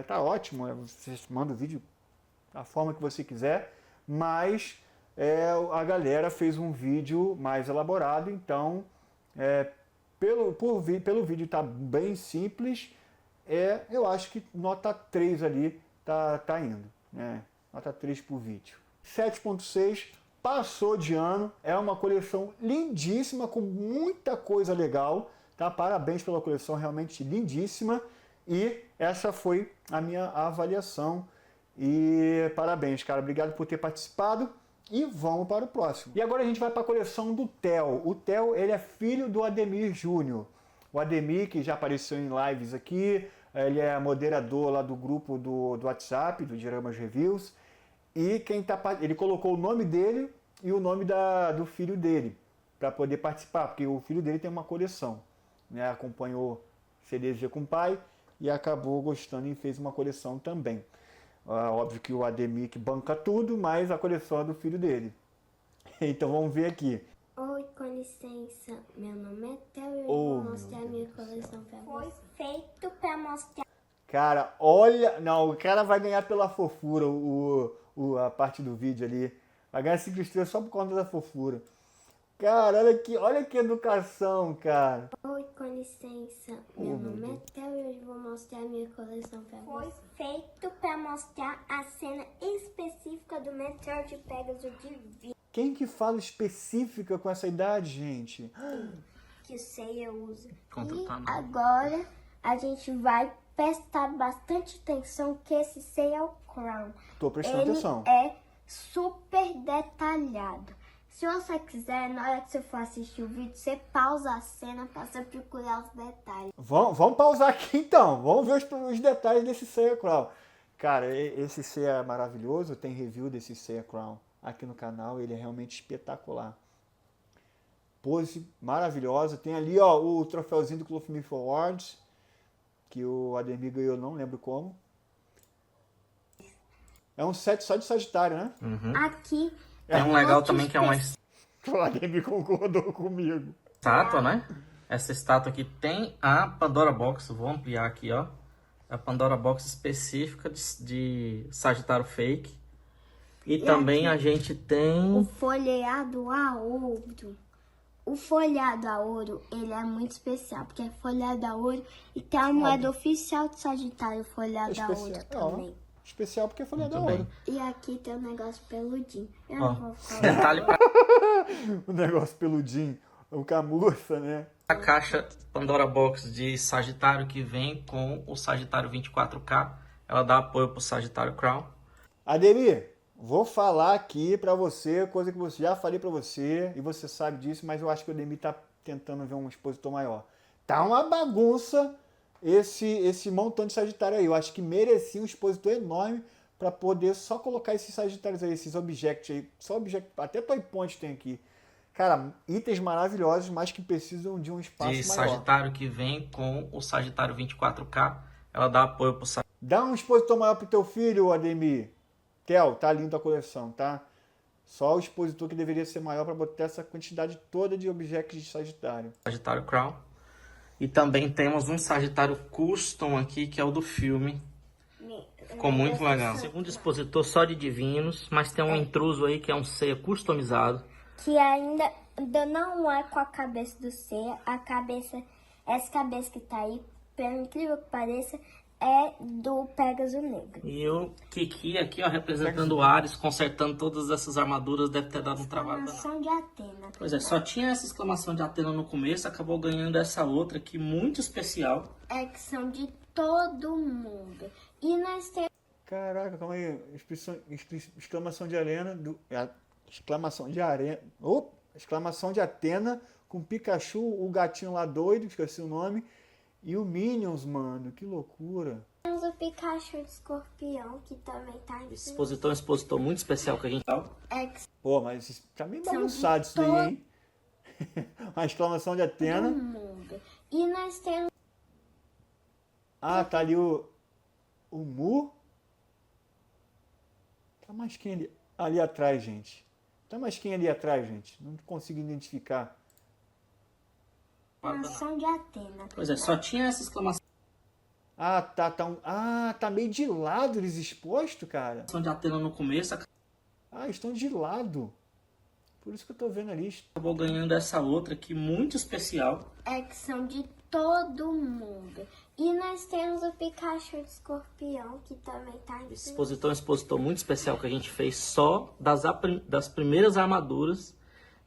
tá ótimo, você manda o vídeo da forma que você quiser, mas a galera fez um vídeo mais elaborado, então pelo vídeo tá bem simples, eu acho que nota 3 ali tá indo, né? Nota 3 por vídeo. 7.6, passou de ano, é uma coleção lindíssima, com muita coisa legal, tá? Parabéns pela coleção, realmente lindíssima, e essa foi a minha avaliação. E parabéns, cara. Obrigado por ter participado. E vamos para o próximo. E agora a gente vai para a coleção do Theo. O Theo, ele é filho do Ademir Júnior. O Ademir, que já apareceu em lives aqui, ele é moderador lá do grupo do WhatsApp, do Diramas Reviews. E ele colocou o nome dele e o nome do filho dele para poder participar, porque o filho dele tem uma coleção, né? Acompanhou CDZ com o pai e acabou gostando e fez uma coleção também. Óbvio que o Ademir que banca tudo, mas a coleção é do filho dele. Então vamos ver aqui. Oi, com licença. Meu nome é Theo e eu vou mostrar minha coleção pra você. Foi feito pra mostrar. Cara, olha... Não, o cara vai ganhar pela fofura a parte do vídeo ali. Vai ganhar 5 estrelas só por conta da fofura. Cara, olha que educação, cara. Oi, com licença. Meu nome é Theo e eu vou mostrar minha coleção pra você. Foi feito pra mostrar a cena específica do Meteor de Pegasus Divino. Quem que fala específica com essa idade, gente? Que o Seiya usa. E agora a gente vai prestar bastante atenção que esse Seiya é o Crown. Tô prestando atenção. É super detalhado. Se você quiser, na hora que você for assistir o vídeo, você pausa a cena para você procurar os detalhes. Vamos pausar aqui então. Vamos ver os detalhes desse Seiya Crown. Cara, esse Seiya é maravilhoso. Tem review desse Seiya Crown aqui no canal. Ele é realmente espetacular. Pose maravilhosa. Tem ali ó, o troféuzinho do Clothmith Awards, que o Ademir ganhou, não lembro como. É um set só de Sagitário, né? Uhum. Aqui é um legal também que é uma O Ademir concordou comigo. estátua, né? Essa estátua aqui tem a Pandora Box. Vou ampliar aqui, ó. A Pandora Box específica de Sagitário Fake. E também aqui, a gente tem o folheado a ouro. O folheado a ouro, ele é muito especial, porque é folheado a ouro e tem a moeda oficial de Sagitário, folheado a ouro também. Especial porque é folheado a Muito ouro. E aqui tem um negócio peludinho. Eu Ó, não vou falar. detalhe para O negócio peludinho. O camurça, né? a caixa Pandora Box de Sagitário que vem com o Sagitário 24K. Ela dá apoio pro Sagitário Crown. Ademir, vou falar aqui pra você, coisa que já falei pra você, e você sabe disso, mas eu acho que o Ademir tá tentando ver um expositor maior. Tá uma bagunça esse montão de Sagitário aí. Eu acho que merecia um expositor enorme para poder só colocar esses Sagitários aí, esses objects aí. Só object, até Toy Point tem aqui. Cara, itens maravilhosos, mas que precisam de um espaço De maior. Sagitário que vem com o Sagitário 24K. Ela dá apoio pro Sagitário. Dá um expositor maior pro teu filho, Ademir. Tel, tá lindo a coleção, tá? Só o expositor que deveria ser maior para botar essa quantidade toda de objetos de Sagitário. Sagitário Crown. E também temos um Sagitário Custom aqui, que é o do filme. Ficou muito legal. Segundo expositor só de divinos, mas tem um intruso aí que é um Seiya customizado. Que ainda não é com a cabeça do Seiya, a cabeça Essa cabeça que tá aí, pelo incrível que pareça, é do Pégaso Negro. E o Kiki aqui, ó, representando o Ares, consertando todas essas armaduras, deve ter dado um trabalho danado. Exclamação de Atena. Pois é, só tinha essa exclamação de Atena no começo, acabou ganhando essa outra aqui, muito especial. É que são de todo mundo. E nós temos Caraca, calma aí. Exclamação de arena. Exclamação de arena. Exclamação de Atena com Pikachu, o gatinho lá doido, esqueci o nome. E o Minions, mano. Que loucura. o Pikachu de escorpião, que também tá em Esse expositor é um expositor muito especial que a gente tá. é que Pô, mas tá meio bagunçado isso daí, hein? Uma exclamação de Atena. todo mundo. E nós temos Ah, tá ali o Mu. Tá mais quem ali atrás, gente? Tá mais quem ali atrás, gente? Não consigo identificar. a nação de Atena. Pois é, só tinha essa exclamação Ah, tá meio de lado eles expostos, cara. de Atena no começo, Ah, estão de lado. Por isso que eu tô vendo ali. acabou ganhando essa outra aqui, muito especial. É que são de todo mundo. E nós temos o Pikachu de escorpião, que também tá em Esse expositor é um expositor muito especial que a gente fez só das primeiras armaduras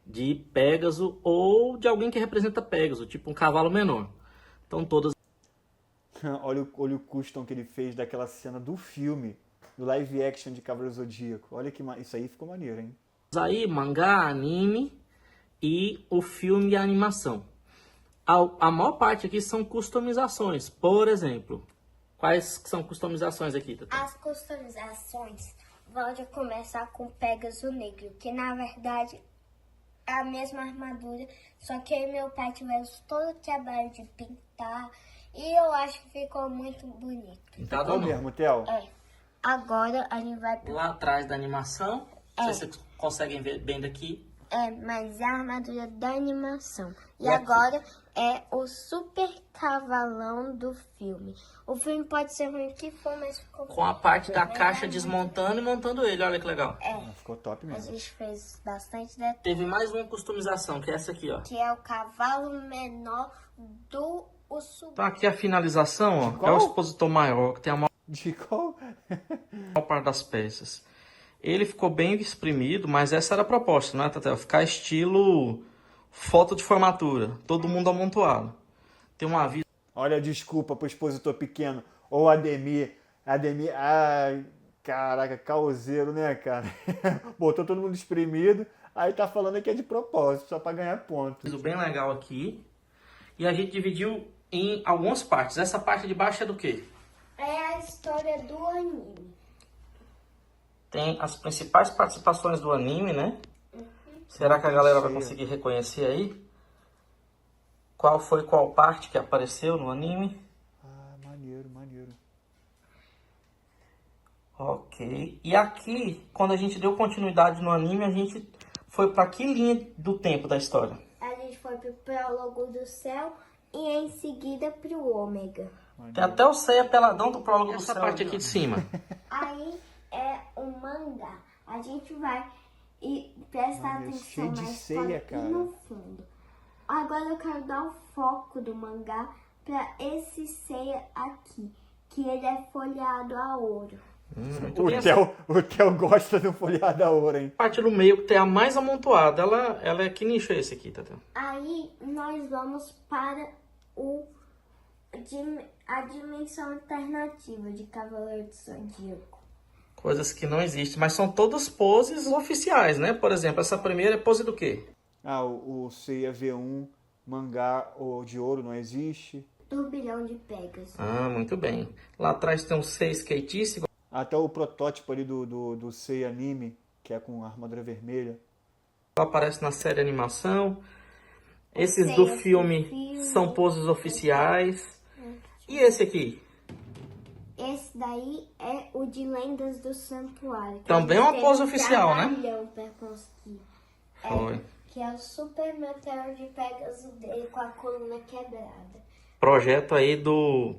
de Pégaso ou de alguém que representa Pégaso, tipo um cavalo menor. Então todas olha o custom que ele fez daquela cena do filme, do live action de Cavaleiro Zodíaco. Olha que isso aí ficou maneiro, hein? aí, mangá, anime e o filme e a animação. A maior parte aqui são customizações. Por exemplo, quais são customizações aqui, Tata? As customizações vão de começar com o Pégaso Negro, que na verdade é a mesma armadura, só que eu e meu pai tivemos todo o trabalho de pintar e eu acho que ficou muito bonito. Pintado É ou o não? mesmo, Theo? É. Agora a gente vai pro... Lá atrás da animação, não sei se vocês conseguem ver bem daqui. É, mas é a armadura da animação. E E aqui? agora é o super cavalão do filme. O filme pode ser ruim que for, mas ficou Com a parte da caixa desmontando e montando ele, olha que legal. Ah, ficou top A mesmo. gente fez bastante detalhe. Teve mais uma customização, que é essa aqui, ó. Que é o cavalo menor do o sub... Então aqui a finalização, ó, Qual? é o expositor maior, que tem a maior De qual? parte das peças. Ele ficou bem exprimido, mas essa era a proposta, não é, Tatel? Ficar estilo foto de formatura, todo mundo amontoado. Tem um aviso Olha, desculpa pro expositor pequeno. Ou Ademir. Ai, caraca, causeiro, né, cara? Botou todo mundo espremido, aí tá falando que é de propósito, só pra ganhar ponto. bem legal aqui. E a gente dividiu em algumas partes. Essa parte de baixo é do quê? É a história do anime. Tem as principais participações do anime, né? Será que a galera vai conseguir reconhecer aí? Qual foi qual parte que apareceu no anime? Ah, maneiro, maneiro. Ok. E aqui, quando a gente deu continuidade no anime, a gente foi para que linha do tempo da história? A gente foi pro prólogo do céu e em seguida pro ômega. Tem até o Seiya peladão do prólogo do céu. Essa parte aqui de cima. Aí é um mangá. A gente vai e prestar Maneiro, atenção cheio de na ceia, história cara. e no fundo. Agora eu quero dar o foco do mangá para esse ceia aqui, que ele é folheado a ouro. Muito bem. O Theo gosta do folhado a ouro, hein? A parte do meio que tem a mais amontoada, ela é que nicho é esse aqui, Tata? Aí nós vamos para a dimensão alternativa de Cavaleiro do Zodíaco. Coisas que não existem, mas são todas poses oficiais, né? Por exemplo, essa primeira é pose do quê? Ah, o Seiya V1 mangá de ouro não existe. Turbilhão de Pégaso. Ah, muito bem. Lá atrás tem um Seiya skatista, Até o protótipo ali do Seiya anime, que é com armadura vermelha. aparece na série animação. Esses do filme são poses oficiais. E esse aqui? Esse daí é o de Lendas do Santuário. que Também a é gente uma pose teve um oficial, né? trabalhão pra conseguir. Foi. Que é o super meteoro de Pégaso dele com a coluna quebrada. Projeto aí do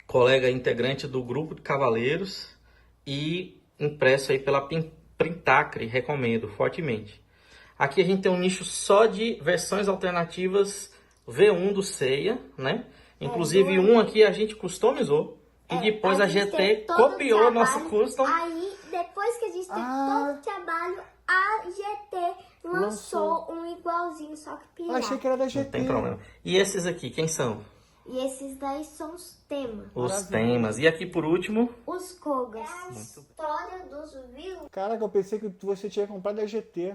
colega integrante do grupo de cavaleiros e impresso aí pela Printacre, recomendo fortemente. Aqui a gente tem um nicho só de versões alternativas V1 do Seiya, né? Inclusive um aqui a gente customizou. E depois a GT copiou nosso custom. Aí, depois que a gente teve todo o trabalho, a GT lançou um igualzinho, só que pirata. Achei que era da Não GT. tem problema. E esses aqui, quem são? E esses daí são os temas. Os temas. E aqui por último, Os Kogas. É a história dos vilões Caraca, eu pensei que você tinha comprado da GT.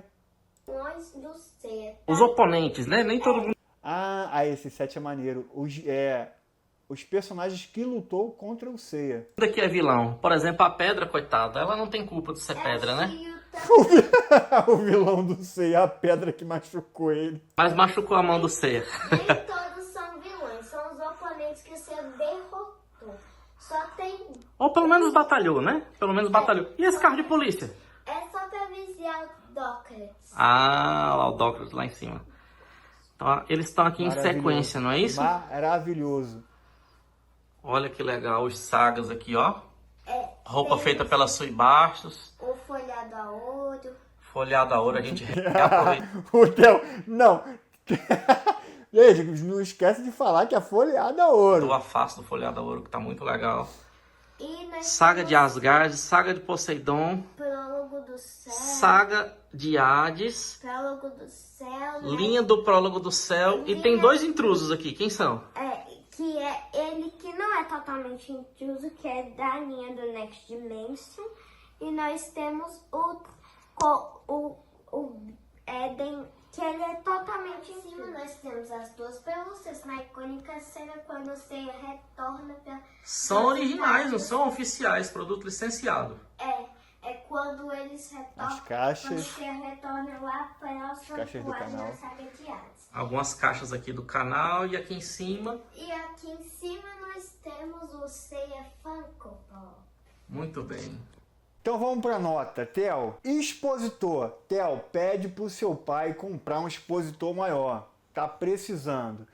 do Seiya. os oponentes, né? Nem todo mundo Esse set é maneiro. Os personagens que lutou contra o Seiya. aqui é vilão. Por exemplo, a Pedra, coitada, ela não tem culpa de ser pedra, né? O vilão do Seiya, a pedra que machucou ele. Mas machucou a mão do Seiya. Nem todos são vilões, são os oponentes que você derrotou. Só tem... Ou pelo menos batalhou, né? Pelo menos batalhou. E esse carro de polícia? É só pra vigiar o Dockets. Ah, lá o Doctor lá em cima. Então, eles estão aqui em sequência, não é isso? Maravilhoso. Olha que legal, os sagas aqui, ó. Roupa tem feita pela Sui Bastos. O folhado a ouro. Folhado a ouro, a gente reaproveita. O Theo, não. Gente, não esquece de falar que é folheada a ouro. Eu afasto do folhado a ouro, que tá muito legal. E nós Saga de Asgard, Saga de Poseidon, prólogo do céu. Saga de Hades, Prólogo do céu. linha do Prólogo do Céu. E tem dois intrusos aqui, quem são? Que é ele que não é totalmente intruso, que é da linha do Next Dimension. E nós temos o Eden, que ele é totalmente intruso. Nós temos as duas pelúcias na icônica cena quando você retorna pra... São originais, não são oficiais, produto licenciado. É quando eles retornam. As caixas. Quando você retorna lá para o caixas do santuário canal. da Saga de Hades. Algumas caixas aqui do canal e aqui em cima. E aqui em cima nós temos o Seiya Funko Pop. Muito bem. Então vamos pra nota. Theo, expositor. Theo, pede pro seu pai comprar um expositor maior. Tá precisando.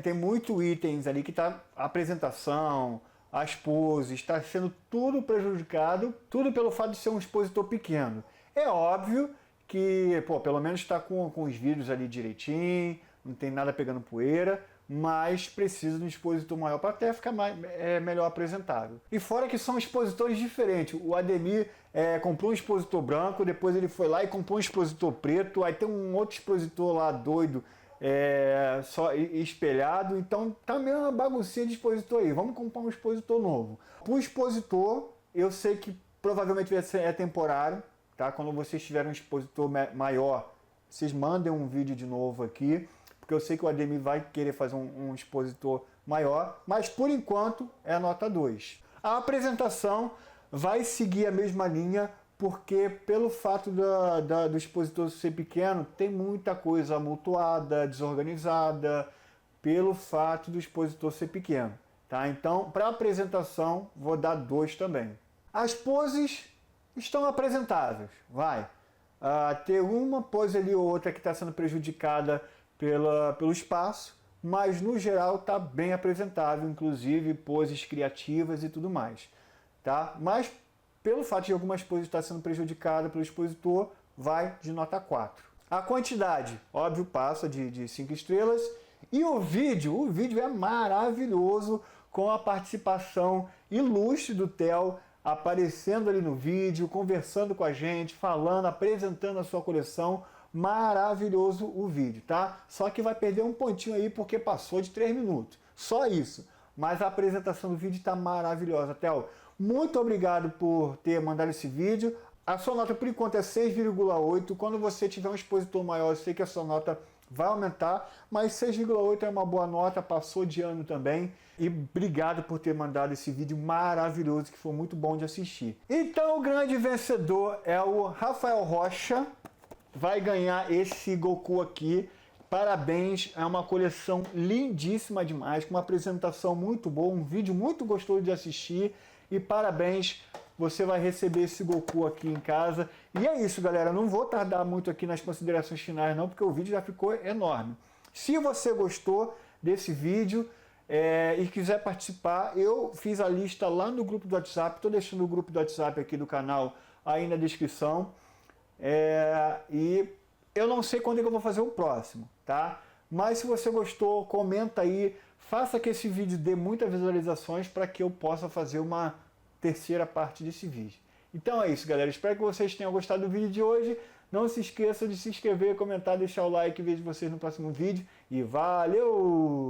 Tem muito itens ali que tá a apresentação, as poses, está sendo tudo prejudicado, tudo pelo fato de ser um expositor pequeno. É óbvio que, pelo menos está com os vídeos ali direitinho, não tem nada pegando poeira, mas precisa de um expositor maior para até ficar melhor apresentável. E fora que são expositores diferentes. O Ademir comprou um expositor branco, depois ele foi lá e comprou um expositor preto, aí tem um outro expositor lá doido, só espelhado, então tá meio uma baguncinha de expositor aí. Vamos comprar um expositor novo. Pro expositor, eu sei que provavelmente é temporário, tá? Quando vocês tiverem um expositor maior, vocês mandem um vídeo de novo aqui, porque eu sei que o Ademir vai querer fazer um expositor maior, mas por enquanto é a nota 2. A apresentação vai seguir a mesma linha, porque pelo fato do expositor ser pequeno, tem muita coisa amontoada, desorganizada, pelo fato do expositor ser pequeno. Tá? Então, para apresentação, vou dar 2 também. As poses estão apresentáveis, vai. Tem uma pose ali ou outra que está sendo prejudicada pelo espaço, mas no geral está bem apresentável, inclusive poses criativas e tudo mais. Tá? Mas pelo fato de algumas poses estar sendo prejudicadas pelo expositor, vai de nota 4. A quantidade, óbvio, passa de 5 estrelas. E o vídeo é maravilhoso, com a participação ilustre do Theo, aparecendo ali no vídeo, conversando com a gente, falando, apresentando a sua coleção. Maravilhoso o vídeo, tá? Só que vai perder um pontinho aí porque passou de 3 minutos. Só isso. Mas a apresentação do vídeo está maravilhosa, Theo. Muito obrigado por ter mandado esse vídeo. A sua nota por enquanto é 6,8. Quando você tiver um expositor maior, eu sei que a sua nota vai aumentar, mas 6,8 é uma boa nota, passou de ano também. E obrigado por ter mandado esse vídeo maravilhoso, que foi muito bom de assistir. Então o grande vencedor é o Rafael Rocha. Vai ganhar esse Goku aqui. Parabéns, é uma coleção lindíssima demais, com uma apresentação muito boa, um vídeo muito gostoso de assistir. E parabéns, você vai receber esse Goku aqui em casa. E é isso, galera. Não vou tardar muito aqui nas considerações finais, não, porque o vídeo já ficou enorme. Se você gostou desse vídeo e quiser participar, eu fiz a lista lá no grupo do WhatsApp. Estou deixando o grupo do WhatsApp aqui do canal aí na descrição. E eu não sei quando é que eu vou fazer o próximo, tá? Mas se você gostou, comenta aí, faça que esse vídeo dê muitas visualizações para que eu possa fazer uma terceira parte desse vídeo. Então é isso, galera. Espero que vocês tenham gostado do vídeo de hoje. Não se esqueça de se inscrever, comentar, deixar o like. Vejo vocês no próximo vídeo. E valeu!